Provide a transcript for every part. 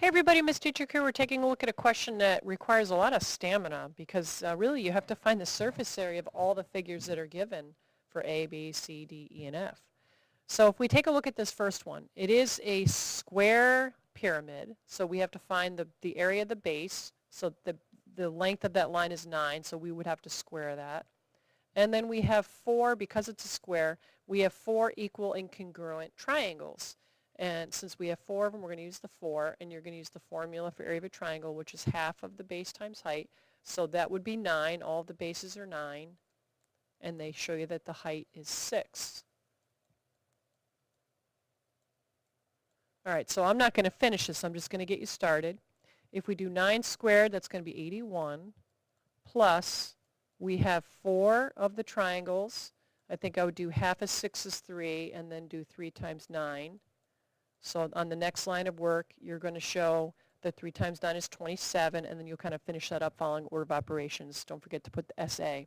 Hey everybody, Miss Teacher here. We're taking a look at a question that requires a lot of stamina because really you have to find the surface area of all the figures that are given for A, B, C, D, E, and F. So if we take a look at this first one, it is a square pyramid, so we have to find the area of the base. So the length of that line is 9, so we would have to square that. And then we have 4, because it's a square, we have 4 equal and congruent triangles. And since we have 4 of them, we're going to use the 4, and you're going to use the formula for area of a triangle, which is half of the base times height. So that would be 9. All of the bases are 9, and they show you that the height is 6. All right, so I'm not going to finish this. I'm just going to get you started. If we do 9 squared, that's going to be 81, plus we have 4 of the triangles. I think I would do half of 6 is 3, and then do 3 times 9. So on the next line of work, you're going to show that 3 times 9 is 27, and then you'll kind of finish that up following order of operations. Don't forget to put the SA. All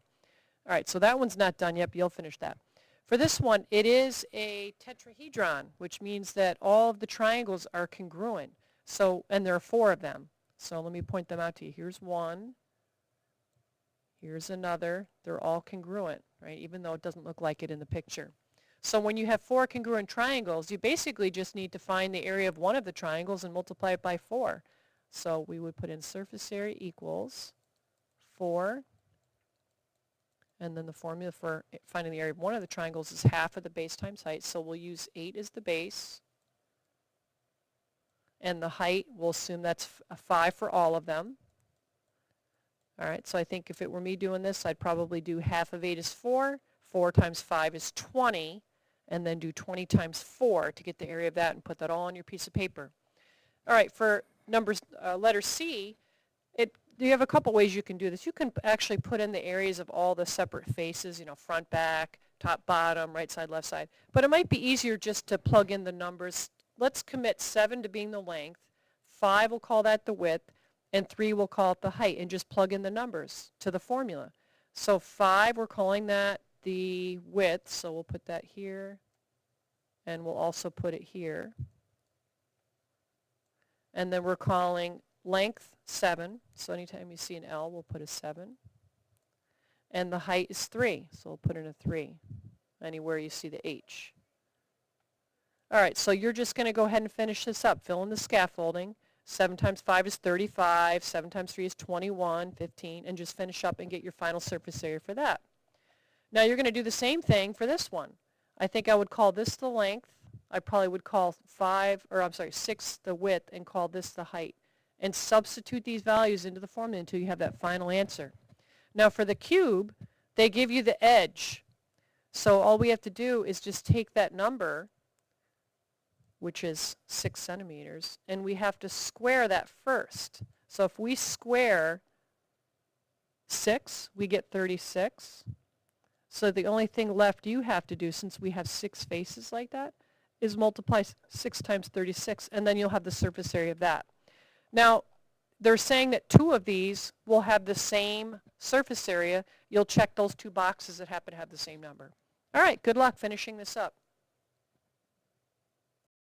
right, so that one's not done yet, but you'll finish that. For this one, it is a tetrahedron, which means that all of the triangles are congruent. So, and there are 4 of them. So let me point them out to you. Here's one. Here's another. They're all congruent, right, even though it doesn't look like it in the picture. So when you have 4 congruent triangles, you basically just need to find the area of one of the triangles and multiply it by 4. So we would put in surface area equals 4, and then the formula for finding the area of one of the triangles is half of the base times height. So we'll use 8 as the base, and the height, we'll assume that's a 5 for all of them. All right, so I think if it were me doing this, I'd probably do half of 8 is 4, 4 times 5 is 20, and then do 20 times 4 to get the area of that and put that all on your piece of paper. All right, for numbers, letter C, you have a couple ways you can do this. You can actually put in the areas of all the separate faces, you know, front, back, top, bottom, right side, left side. But it might be easier just to plug in the numbers. Let's commit 7 to being the length, 5 we'll call that the width, and 3 we'll call it the height, and just plug in the numbers to the formula. So 5, we're calling that the width, so we'll put that here, and we'll also put it here. And then we're calling length 7, so anytime you see an L, we'll put a 7. And the height is 3, so we'll put in a 3, anywhere you see the H. All right, so you're just going to go ahead and finish this up. Fill in the scaffolding. 7 times 5 is 35, 7 times 3 is 21, 15, and just finish up and get your final surface area for that. Now you're going to do the same thing for this one. I think I would call this the length. I probably would call 6 the width and call this the height. And substitute these values into the formula until you have that final answer. Now for the cube, they give you the edge. So all we have to do is just take that number, which is 6 centimeters, and we have to square that first. So if we square 6, we get 36. So the only thing left you have to do, since we have 6 faces like that, is multiply 6 times 36, and then you'll have the surface area of that. Now, they're saying that 2 of these will have the same surface area. You'll check those 2 boxes that happen to have the same number. All right, good luck finishing this up.